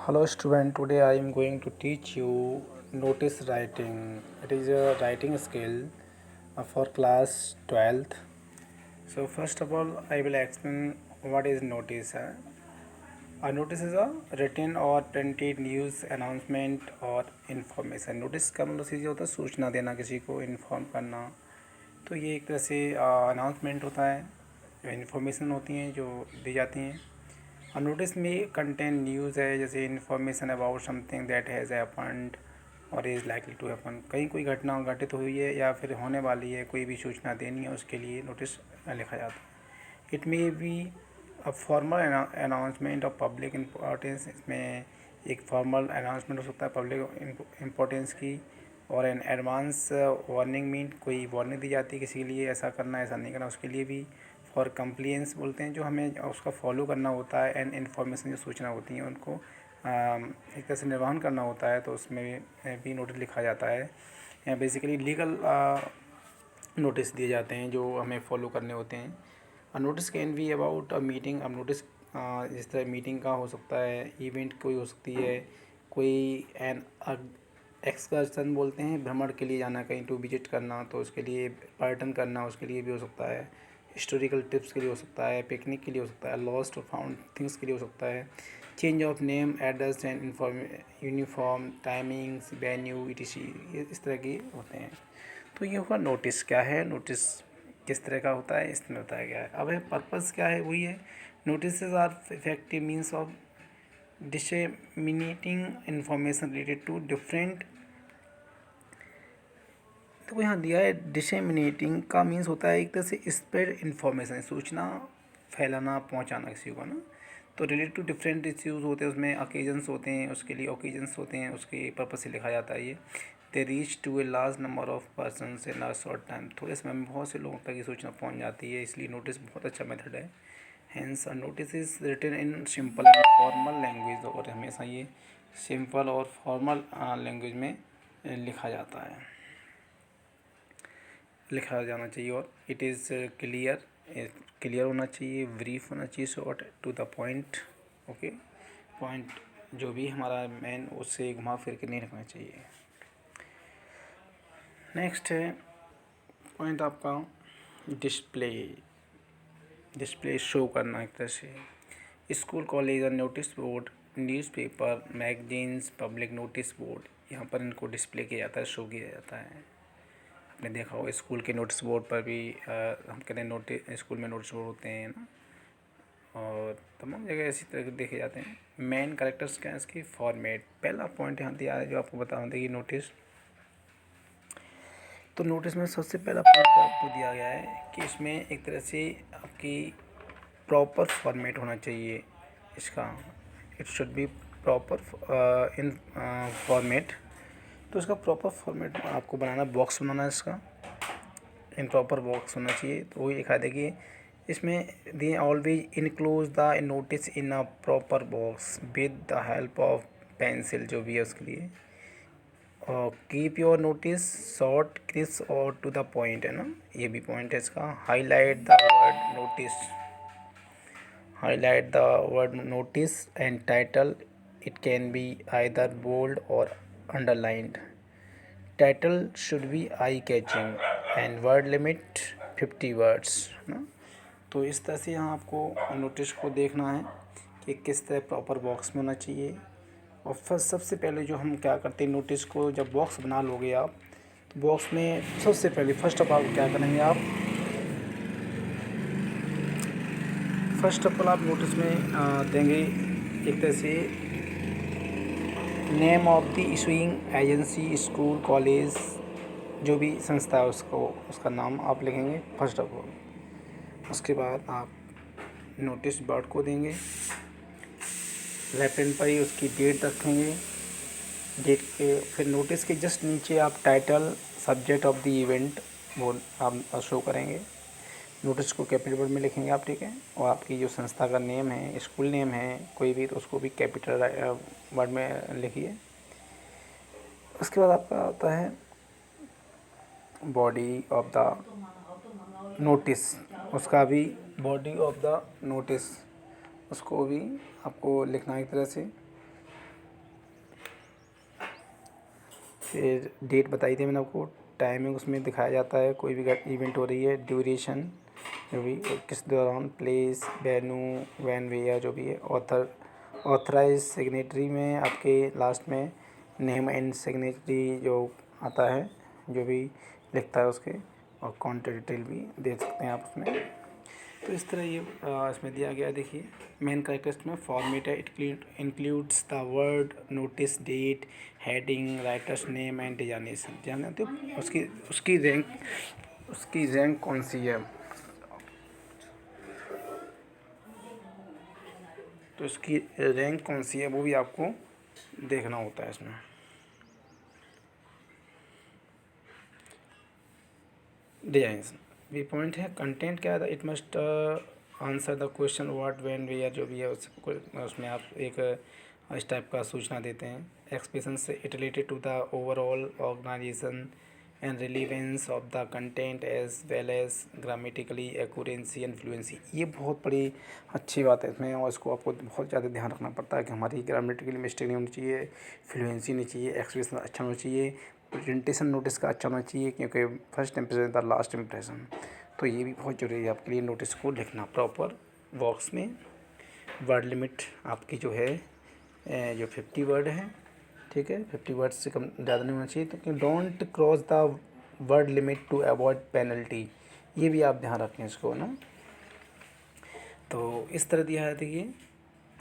Hello student, today I am going to teach you notice writing. It is a writing skill for class 12th. So first of all I will explain what is notice. A notice is a written or printed news announcement और information. Notice का मतलब सीधे होता है सूचना देना, किसी को इन्फॉर्म करना. तो ये एक तरह से अनाउंसमेंट होता है, जो इन्फॉर्मेशन होती हैं जो दी जाती हैं. और नोटिस में कंटेंट न्यूज़ है, जैसे information about something that has happened और इज़ लाइकली टू हैपन. कहीं कोई घटना घटित हुई है या फिर होने वाली है, कोई भी सूचना देनी है, उसके लिए नोटिस लिखा जाता है. It may be a formal announcement of public importance. इसमें एक फॉर्मल अनाउंसमेंट हो सकता है पब्लिक इम्पोर्टेंस की. और एन एडवांस वार्निंग मीन कोई वार्निंग दी जाती है किसी के लिए, ऐसा करना ऐसा नहीं करना, उसके लिए भी. फॉर कंप्लियंस बोलते हैं, जो हमें उसका फॉलो करना होता है. एंड इन्फॉर्मेशन जो सूचना होती हैं उनको एक तरह से निर्वहन करना होता है, तो उसमें भी नोटिस लिखा जाता है. बेसिकली लीगल नोटिस दिए जाते हैं जो हमें फॉलो करने होते हैं. Notice can be about a meeting. अब नोटिस जिस तरह मीटिंग का हो सकता है, इवेंट कोई हो सकती है, कोई एन एक्सकर्सन बोलते हैं, भ्रमण के लिए जाना, कहीं टू विजिट करना, तो उसके लिए पर्यटन करना, उसके लिए भी हो सकता है. हिस्टोरिकल टिप्स के लिए हो सकता है, पिकनिक के लिए हो सकता है, लॉस्ट और फाउंड थिंग्स के लिए हो सकता है, change of name, address and uniform, timings, venue, etc, ये इस तरह के होते हैं. तो ये हुआ नोटिस. क्या है नोटिस, किस तरह का होता है, इसमें बताया गया है. अब है पर्पज़ क्या है, वही है. Notice are effective means of disseminating information related to different. तो यहाँ दिया है डिसेमिनेटिंग का मीन्स होता है एक तरह से स्प्रेड इन्फॉर्मेशन, सूचना फैलाना, पहुँचाना किसी को ना. तो रिलेटेड टू डिफरेंट इश्यूज़ होते हैं, उसमें ओकेजन्स होते हैं, उसके लिए ओकेजन्स होते हैं, उसके पर्पज़ से लिखा जाता है. ये they reach to a large number of person in a short time. थोड़े समय में बहुत से लोगों तक ये सूचना पहुँच जाती है, इसलिए नोटिस बहुत अच्छा मेथड है. Hence a notice is written in simple and formal language. और हमेशा ये सिंपल और फॉर्मल लैंग्वेज में लिखा जाता है, लिखा जाना चाहिए. और इट इज़ क्लियर, क्लियर होना चाहिए, ब्रीफ होना चाहिए, short to the point. Okay, point जो भी हमारा मेन, उससे घुमा फिर के नहीं रखना चाहिए. नेक्स्ट है पॉइंट आपका डिस्प्ले. डिस्प्ले शो करना एक तरह से. स्कूल, कॉलेज और notice board, newspaper, magazines, public notice board, यहाँ पर इनको डिस्प्ले किया जाता है, शो किया जाता है. आपने देखा होगा स्कूल के नोटिस बोर्ड पर भी हम कहते हैं नोटिस, स्कूल में नोटिस बोर्ड होते हैं ना, और तमाम जगह इसी तरह के देखे जाते हैं. मेन कैरेक्टर्स क्या है इसकी, फॉर्मेट. पहला पॉइंट यहाँ दिया है जो आपको बता दें कि नोटिस. तो नोटिस में सबसे पहला पॉइंट आपको दिया गया है कि इसमें एक तरह से आपकी प्रॉपर फॉर्मेट होना चाहिए इसका. It should be proper in format. तो इसका प्रॉपर फॉर्मेट आपको बनाना, बॉक्स बनाना है इसका, इन प्रॉपर बॉक्स होना चाहिए. तो वही लिखा देखिए इसमें, they always enclose the notice in a proper box with the help of pencil, जो भी है उसके लिए. और keep your notice short, crisp और टू द पॉइंट, है ना, ये भी पॉइंट है इसका. Highlight the word notice, highlight the word notice and title. It can be either bold or underlined. Title should be eye catching and word limit 50 words ना. तो इस तरह से यहाँ आपको नोटिस को देखना है कि किस तरह प्रॉपर बॉक्स में होना चाहिए. और फर्स्ट सबसे पहले जो हम क्या करते हैं, नोटिस को जब बॉक्स बना लोगे आप, तो बॉक्स में सबसे पहले फर्स्ट ऑफ ऑल क्या करेंगे आप, फर्स्ट ऑफ ऑल आप नोटिस में देंगे एक तरह से name of the issuing agency, school, college, जो भी संस्था है उसको, उसका नाम आप लिखेंगे फर्स्ट ऑफ ऑल. उसके बाद आप नोटिस बोर्ड को देंगे, लेफ्ट हैंड पर ही उसकी डेट रखेंगे. डेट के फिर नोटिस के जस्ट नीचे आप title, subject of the event वो आप शो करेंगे. नोटिस को कैपिटल वर्ड में लिखेंगे आप, ठीक है. और आपकी जो संस्था का नेम है, स्कूल नेम है कोई भी, तो उसको भी कैपिटल वर्ड में लिखिए. उसके बाद आपका आता है बॉडी ऑफ द नोटिस, उसका भी बॉडी ऑफ द नोटिस, उसको भी आपको लिखना है एक तरह से। फिर डेट बताई थी मैंने आपको, टाइमिंग उसमें दिखाया जाता है, कोई भी इवेंट हो रही है, ड्यूरेशन जो भी किस दौरान, प्लेस, वेन्यू, वैन, वेयर जो भी है, ऑथराइज सिग्नेटरी में आपके लास्ट में नेम एंड सिग्नेटरी जो आता है, जो भी लिखता है उसके, और कॉन्टैक्ट डिटेल भी दे सकते हैं आप उसमें। तो इस तरह ये इसमें दिया गया है। देखिए मेन कैरेक्टर्स में फॉर्मेट है, it includes the word, notice, date, heading, writer's name and designation. जानते हो उसकी रैंक कौन सी है, तो इसकी रैंक कौन सी है वो भी आपको देखना होता है इसमें। डिजाइंस भी पॉइंट है। कंटेंट क्या है, it must answer the question what when where जो भी है उसमें आप एक इस टाइप का सूचना देते हैं। एक्सप्रेशन से it related to the overall organisation and relevance of the content as well as grammatically accuracy and fluency. ये बहुत बड़ी अच्छी बात है इसमें, और इसको आपको बहुत ज़्यादा ध्यान रखना पड़ता है कि हमारी ग्रामेटिकली मिस्टेक नहीं होनी चाहिए, फ्लुएंसी नहीं चाहिए, एक्सप्रेशन अच्छा होना चाहिए, प्रेजेंटेशन नोटिस का अच्छा होना चाहिए, क्योंकि फर्स्ट इम्प्रेशन था लास्ट इम्प्रेशन। तो ये भी बहुत ज़रूरी है आपके लिए नोटिस को लिखना प्रॉपर बॉक्स में। वर्ड लिमिट आपकी जो है जो 50 वर्ड है, ठीक है, 50 वर्ड से कम ज़्यादा नहीं होना चाहिए, तो don't cross the word limit to avoid penalty. ये भी आप ध्यान रखें इसको ना। तो इस तरह दिया है, देखिए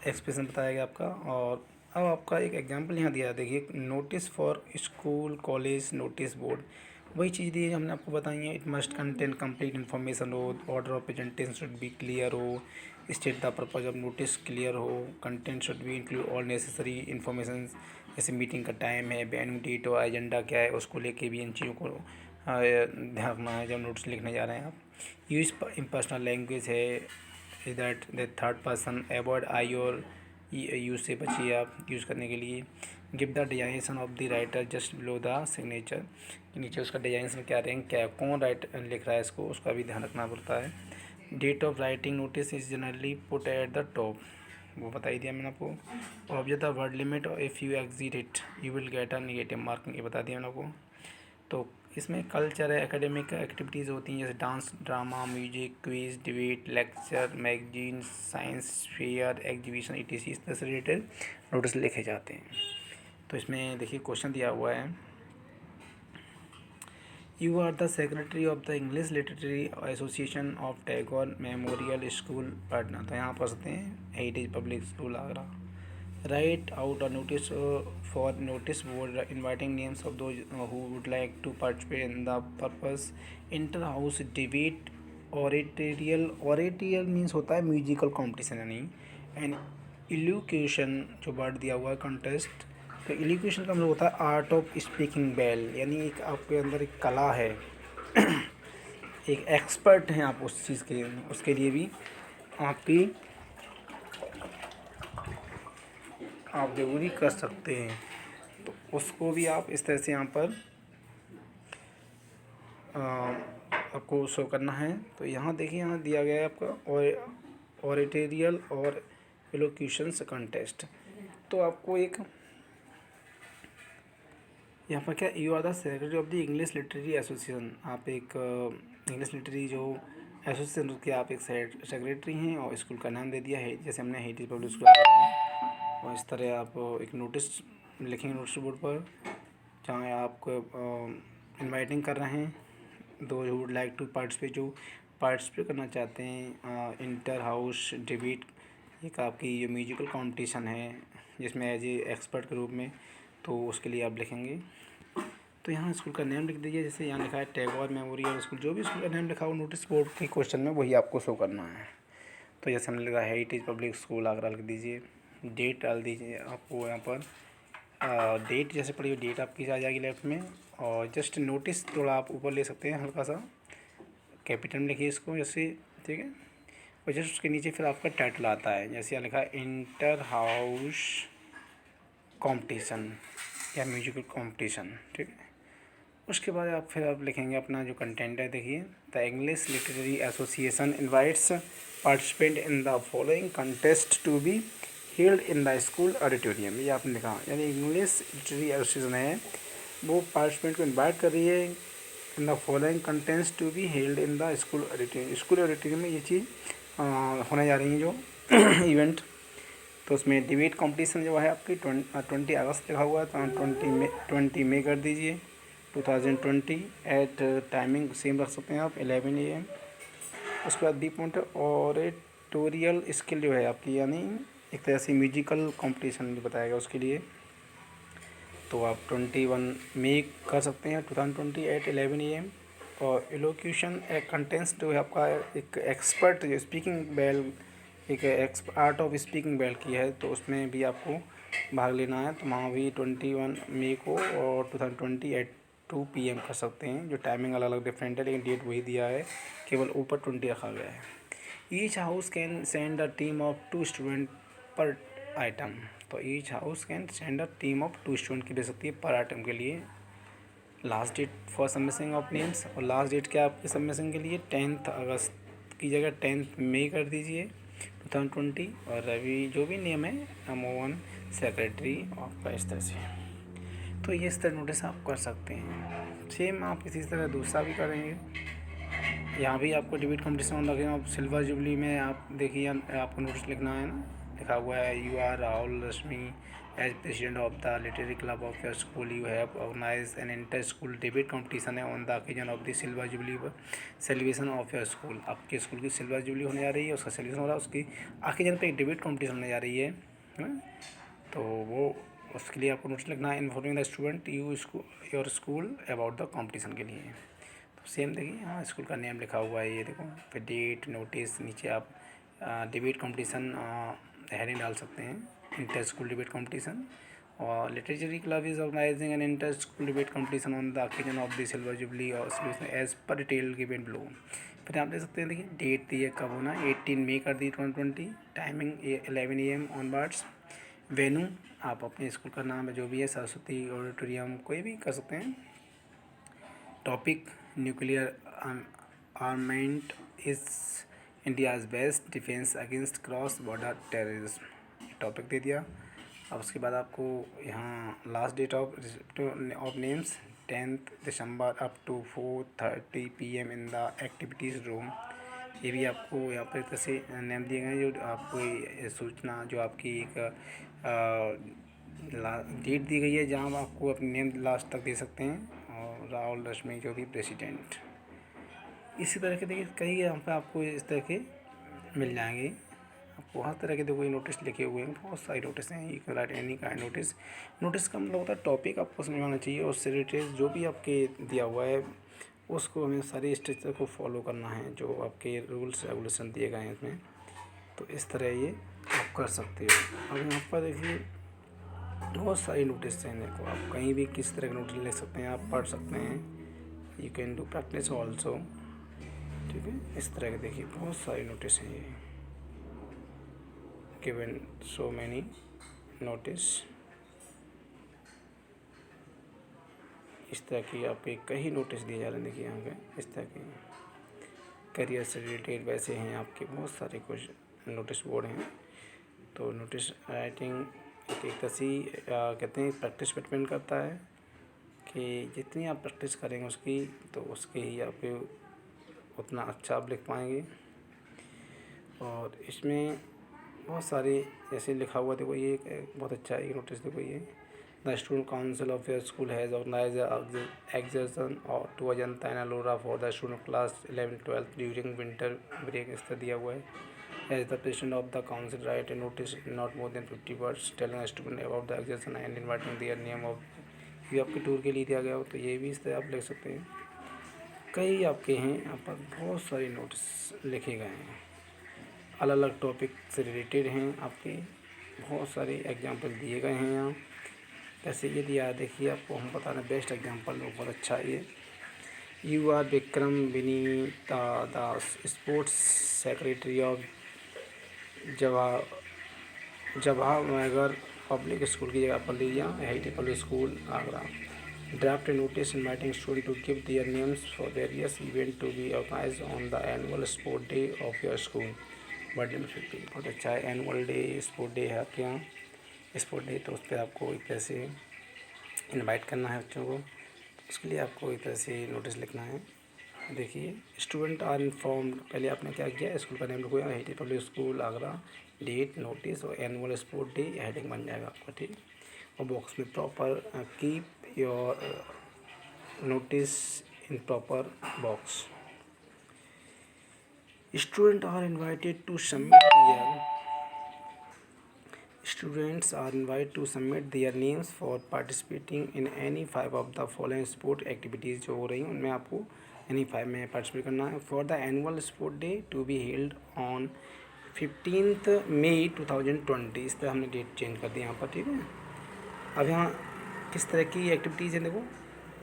एक्सप्रेशन बताया गया आपका। और अब आपका एक एग्जांपल यहाँ दिया है, देखिए notice for school, college, notice board. वही चीज़ दी है हमने आपको बताई है। It must contain complete information हो, order of presentation should be clear हो, state the purpose of notice clear हो, content should be include all necessary information, जैसे मीटिंग का टाइम है, वेन्यू, डेट और एजेंडा क्या है, उसको लेके भी इन चीज़ों को ध्यान रखना है जब नोट्स लिखने जा रहे हैं आप। यूज इम्पर्सनल लैंग्वेज है, is that the third person, avoid I और यूज से बचिए आप यूज़ करने के लिए। Give the designation of the writer just below the signature, नीचे उसका डिजाइनेशन क्या रैंक क्या है, कौन लिख रहा है इसको, उसका भी ध्यान रखना पड़ता है। Date of writing notice is generally put at the top, वो बता ही दिया मैंने आपको। Object the word limit, if you exceed it you will get a negative marking, ये बता दिया मैंने आपको। तो इसमें कल्चर है, एकेडमिक एक्टिविटीज़ होती हैं जैसे dance, drama, music, quiz, debate, lecture, magazine, science fair, exhibition, etc, इस तरह से रिलेटेड नोटिस लिखे जाते हैं। तो इसमें देखिए क्वेश्चन दिया हुआ है, you are the secretary of the English literary association of Tagore memorial school Patna. तो यहाँ पढ़ सकते हैं heritage public school Agra. Write out a notice for notice board inviting names of those who would like to participate in the purpose inter-house debate, oratorial means होता है musical competition यानी, and इल्यूक्यूशन जो word दिया हुआ है कंटेस्ट। तो इल्यूक्यूशन का मतलब होता है आर्ट ऑफ स्पीकिंग वेल, यानी एक आपके अंदर एक कला है एक एक्सपर्ट हैं आप उस चीज़ के, उसके लिए भी आपकी आप ज़रूरी कर सकते हैं। तो उसको भी आप इस तरह से यहाँ पर आपको शो करना है। तो यहाँ देखिए यहाँ दिया गया है आपका ऑरेटेरियल और एलोक्यूशंस कंटेस्ट। तो आपको एक यहाँ पर क्या, you are the secretary of the English literary association, आप एक इंग्लिश लिटरेरी जो एसोसिएशन के आप एक सेक्रेटरी हैं, और स्कूल का नाम दे दिया है जैसे हमने हेरिटेज पब्लिक स्कूल। और इस तरह आप एक नोटिस लिखेंगे नोटिस बोर्ड पर, जहाँ आपको इनवाइटिंग कर रहे हैं दो वुड लाइक टू पार्टिसिपेट, जो पार्टिसिपेट करना चाहते हैं इंटर हाउस डिबेट, एक आपकी ये म्यूजिकल कंपटीशन है जिसमें एज ए एक्सपर्ट के रूप में, तो उसके लिए आप लिखेंगे। तो यहाँ स्कूल का नेम लिख दीजिए, जैसे यहाँ लिखा है टैगोर मेमोरियल स्कूल, जो भी स्कूल का नेम लिखा हो नोटिस बोर्ड के क्वेश्चन में वही आपको शो करना है। तो जैसे हमने लिखा हेरिटेज पब्लिक स्कूल आगरा लिख दीजिए, डेट डाल दीजिए आपको यहाँ पर, डेट जैसे पड़ी हुई डेट आपकी आ जाएगी लेफ्ट में, और जस्ट नोटिस थोड़ा आप ऊपर ले सकते हैं, हल्का सा कैपिटल में लिखिए इसको जैसे, ठीक है। और जस्ट उसके नीचे फिर आपका टाइटल आता है, जैसे यहाँ लिखा है इंटर हाउस कंपटीशन या म्यूजिकल कंपटीशन, ठीक है। उसके बाद आप फिर आप लिखेंगे अपना जो कंटेंट है। देखिए, the English literary association invites participant in the following contest to be held in the school auditorium. ये आपने लिखा, यानी इंग्लिश लिटरेरी एसोसिएशन है वो पार्टिसिपेंट को इन्वाइट कर रही है in the following contest to be held in the school auditorium. School auditorium में ये चीज़ होने जा रही है जो इवेंट। तो उसमें डिबेट कंपटीशन जो है आपकी 20 अगस्त लिखा हुआ है, तो 20 मई कर दीजिए 2020 एट टाइमिंग सेम रख सकते हैं आप 11 AM। उसके बाद बी पॉइंट ऑरेटोरियल स्किल जो है आपकी, यानी एक तरह से म्यूजिकल कंपटीशन जो बताया गया उसके लिए, तो आप 21 मई कर सकते हैं 2020 एट 11 AM। और एलोक्यूशन एक कंटेंस जो है आपका एक एक्सपर्ट जो स्पीकिंग बेल एक आर्ट ऑफ स्पीकिंग बेल की है, तो उसमें भी आपको भाग लेना है, तो वहाँ भी 21 मई को और 2020 एट 2 PM कर सकते हैं। जो टाइमिंग अलग अलग डिफरेंट है लेकिन डेट वही दिया है, केवल ऊपर 20 रखा गया है। Each house can send a team of 2 student per item. तो each house can send a team of 2 student की दे सकती है पर आइटम के लिए। Last date for submission of names, और लास्ट डेट क्या आपके सबमिशन के लिए 10 अगस्त की जगह 10 मई कर दीजिए 2020। और अभी जो भी नेम है मोहन सेक्रेटरी आपका इस तरह से। तो ये इस तरह नोटिस आप कर सकते हैं। सेम आप इसी तरह दूसरा भी करेंगे। यहाँ भी आपको डिबेट कॉम्पिटिशन रखें। आप सिल्वर जुबली में आप देखिए आपको नोटिस लिखना है ना, लिखा हुआ है you are Rahul Rashmi as president of the literary club of your school you have organise an inter school debate competition है on the occasion of the silver jubilee celebration of your school. आपके school की silver jubilee होने जा रही है, उसका celebration हो रहा है, उसकी ओकेजन पे एक डिबेट कॉम्पिटिशन होने जा रही है। तो वो उसके लिए आपको नोटिस लिखना है informing the student your school about the competition के लिए। तो सेम देखिए, हाँ स्कूल का नेम लिखा हुआ है, ये देखो, फिर डेट, नोटिस, नीचे आप डिबेट कंपटीशन हेडिंग डाल सकते हैं, इंटर स्कूल डिबेट कंपटीशन। और literary club is organising an inter school debate competition on the occasion of the silver jubilee और as per detail given below. फिर आप देख सकते हैं, देखिए डेट दी है कब होना, 18 मई कर दी 2020, टाइमिंग 11 AM ऑनवर्ड्स। वेन्यू आप अपने स्कूल का नाम है जो भी है, सरस्वती ऑडिटोरियम कोई भी कर सकते हैं। Topic nuclear armament is India's best defence against cross border terrorism, topic दे दिया। अब उसके बाद आपको यहाँ last date of names 10 December up to 4:30 PM in the activities room. ये भी आपको यहाँ पर तरह से नेम दिए गए हैं, जो आपको ये सूचना जो आपकी एक डेट दी गई है जहाँ आपको अपने नेम लास्ट तक दे सकते हैं। और राहुल रश्मि जो भी प्रेसिडेंट, इसी तरह के देखिए कई यहाँ पर आपको इस तरह के मिल जाएंगे। आपको हर तरह के देखो ये नोटिस लिखे हुए हैं, बहुत सारे नोटिस हैं। You can write any kind notice. Notice का मतलब होता है टॉपिक आपको समझ में आना चाहिए, और उससे रिलेटेड जो भी आपके दिया हुआ है उसको हमें सारे स्ट्रक्चर को फॉलो करना है जो आपके रूल्स रेगुलेशन दिए गए हैं इसमें। तो इस तरह ये आप कर सकते हो। अब यहाँ पर देखिए बहुत सारी नोटिस हैं, देखो आप कहीं भी किस तरह के नोटिस ले सकते हैं, आप पढ़ सकते हैं। You can do practice also, ठीक है। इस तरह के देखिए बहुत सारे नोटिस हैं, ये गिवन सो मैनी नोटिस। इस तरह की आपके कई नोटिस दिए जा रहे हैं, देखिए यहाँ पे इस तरह के करियर से रिलेटेड वैसे हैं आपके बहुत सारे कुछ नोटिस बोर्ड हैं। तो नोटिस राइटिंग एक तसी कहते हैं प्रैक्टिस पे डिपेंड करता है कि जितनी आप प्रैक्टिस करेंगे उसकी, तो उसके ही आपके उतना अच्छा आप लिख पाएंगे। और इसमें बहुत सारे जैसे लिखा हुआ, देखो ये बहुत अच्छा है ये नोटिस, देखो ये the student council of your school has organise excursion और to Ajanta and Ellora for the student class 11-12 during winter break, इस तरह दिया हुआ है। As the president of the council write a notice not more than 50 words telling student about the excursion and inviting their name of, ये आपके tour के लिए दिया गया हो, तो ये भी इस तरह आप लिख सकते हैं। कई आपके हैं यहाँ पर बहुत सारे नोटिस लिखे गए हैं, अलग अलग टॉपिक से रिलेटेड हैं आपके, बहुत सारे एग्जाम्पल दिए गए हैं यहाँ। जैसे ये दिया देखिए, आपको हम बता रहे हैं बेस्ट एग्जाम्पल, बहुत अच्छा ये। You are Vikram Vinita Das sports secretary of Jawahar Nagar public school की जगह पर लीजिए, HIT public school Agra. Draft a notice inviting students to give their names for various events to be organized on the annual sport day of your school. Birthday में 15 बहुत अच्छा है। Annual day sport day है आपके यहाँ sport day, तो उस पर आपको एक तरह से इनवाइट करना है बच्चों को। उसके लिए आपको एक तरह से नोटिस लिखना है। देखिए, स्टूडेंट आर इन्फॉर्म्ड, पहले आपने क्या किया, स्कूल का नेम लिखो, हेटी public school Agra, date, notice और एनुअल स्पोर्ट डे, हेडिंग बन जाएगा आपका, ठीक। और बॉक्स में proper keep your notice in proper box. Students are invited to submit their names for participating in any 5 of the following sport activities जो हो रही हैं उनमें आपको any 5 में पार्टिसिपेट करना है। For the annual sport day to be held on 15th May 2020, इस तरह हमने डेट चेंज कर दी यहाँ पर, ठीक है। अब यहाँ किस तरह की एक्टिविटीज़ हैं, देखो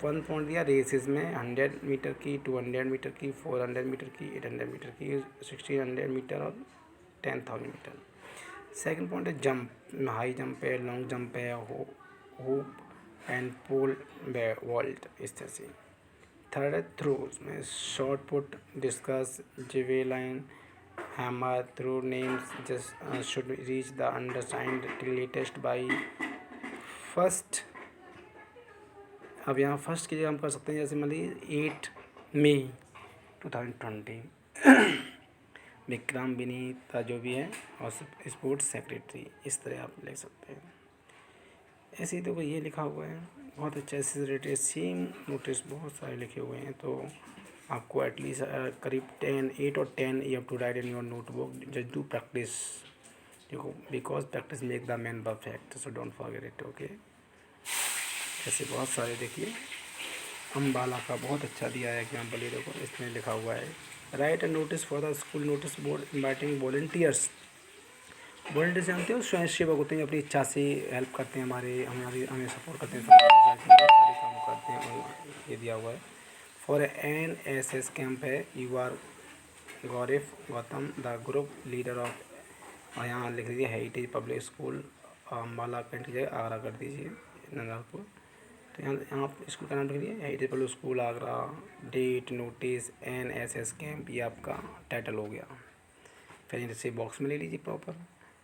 1 पॉइंट दिया रेसेस में 100 मीटर की, 200 मीटर की, 400 मीटर की, 800 मीटर की, 1600 मीटर और 10,000 मीटर। सेकंड पॉइंट है जंप, हाई जंप है, लॉन्ग जंप है, होप एंड पोल वॉल्ट, इस तरह से। थर्ड है थ्रोज में shot put, discus, javelin, hammer, throw names just should reach the undersigned latest by first. अब यहाँ फर्स्ट की जगह हम कर सकते हैं, जैसे मान लीजिए 8 मई 2020 विक्रम विनीता जो भी है और स्पोर्ट्स सेक्रेटरी, इस तरह आप लिख सकते हैं। ऐसे ही देखो ये लिखा हुआ है बहुत अच्छा, इससे रिलेटेड सेम नोटिस बहुत सारे लिखे हुए हैं। तो आपको एटलीस्ट करीब 8 और 10 you have to write in your notebook, just do practice, देखो because practice make the man perfect, so don't forget it, okay. ऐसे बहुत सारे देखिए, अम्बाला का बहुत अच्छा दिया है एग्जाम्पल, ये देखो इसमें लिखा हुआ है right and notice for the school notice board inviting volunteers. Volunteers जानते हो, स्वयं सेवक होते हैं, अपनी इच्छा से हेल्प करते हैं, हमें सपोर्ट करते हैं, समाज सोसाइटी में सारे काम करते हैं। और ये दिया हुआ है for N S S camp है, you are Gautam the group leader of, और यहाँ लिख दीजिए हेरिटेज पब्लिक स्कूल अम्बाला पेंट की जगह आगरा कर दीजिए नंदापुर। तो यहाँ आप स्कूल का नाम लिख दीजिए heritage public school Agra, date, notice, NSS camp, ये आपका टाइटल हो गया। फिर इसे बॉक्स में ले लीजिए प्रॉपर,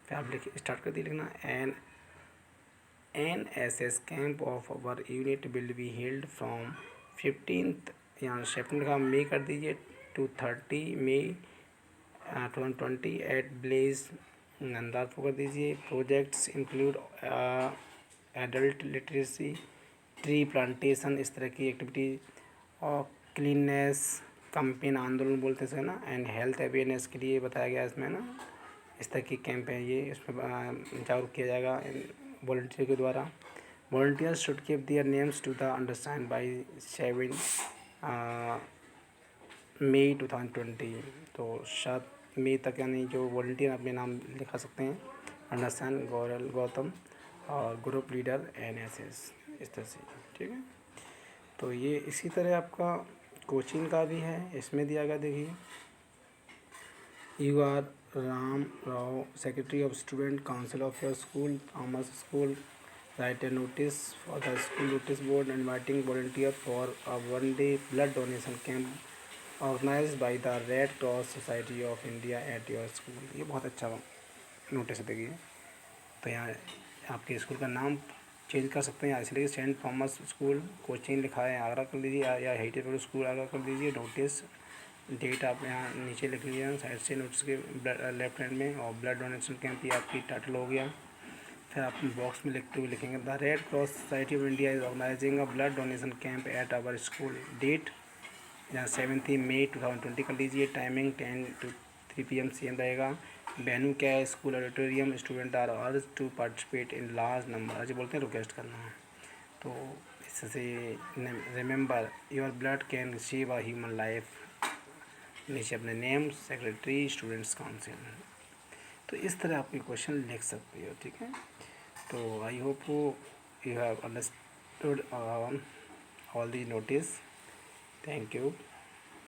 फिर आप लिख स्टार्ट कर दिए लिखना NSS camp of our unit will be held from 15th, यहाँ सेप्टेम्बर का मई कर दीजिए, to 30 मई 2020 एट ब्लेज नंदापुर कर दीजिए। Projects include adult literacy, tree plantation, इस तरह की एक्टिविटी, और क्लीननेस कैंपेन, आंदोलन बोलते हैं ना, एंड हेल्थ अवेयरनेस के लिए बताया गया इसमें ना, इस तरह की कैंप है ये, इसमें जागरूक किया जाएगा वॉलंटियर के द्वारा। Volunteers should keep their names to the undersigned by 7 मई 2020, तो 7 मई तक यानी जो वॉलंटियर अपने नाम लिखा सकते हैं, अंडरस्टैंड गौतम और ग्रुप लीडर NSS, इस तरह से, ठीक है। तो ये इसी तरह आपका कोचिंग का भी है, इसमें दिया गया देखिए, you are Ram Rao secretary of student council of your school commerce school, write a notice for the school notice board inviting volunteer for a 1 day blood donation camp organised by the red cross society of India at your school. ये बहुत अच्छा notice है देखिए। तो यहाँ आपके school का नाम चेंज कर सकते हैं, इसलिए सेंट थॉमस स्कूल कोचिंग लिखा है आगरा कर लीजिए, या हेरिटेज पब्लिक स्कूल आगरा कर दीजिए। नोटिस डेट आप यहाँ नीचे लिख लीजिए साइड से नोटिस के लेफ्ट हैंड में, और ब्लड डोनेशन कैंप ये आपकी टाइटल हो गया। फिर आप बॉक्स में लिखते हुए लिखेंगे the red cross society of India is organising a blood donation camp at our school, date यहाँ 7 मई 2020 कर लीजिए, टाइमिंग 10 to 3 PM CM रहेगा। वेन्यू क्या है, school auditorium, student are urge to participate in large number, ऐसे बोलते हैं request करना है। तो इससे remember your blood can save a human life, नीचे अपने नेम, सेक्रेटरी, स्टूडेंट्स काउंसिल, तो इस तरह आप ये क्वेश्चन लिख सकते हो, ठीक है। तो I hope you have understood all the notice, thank you.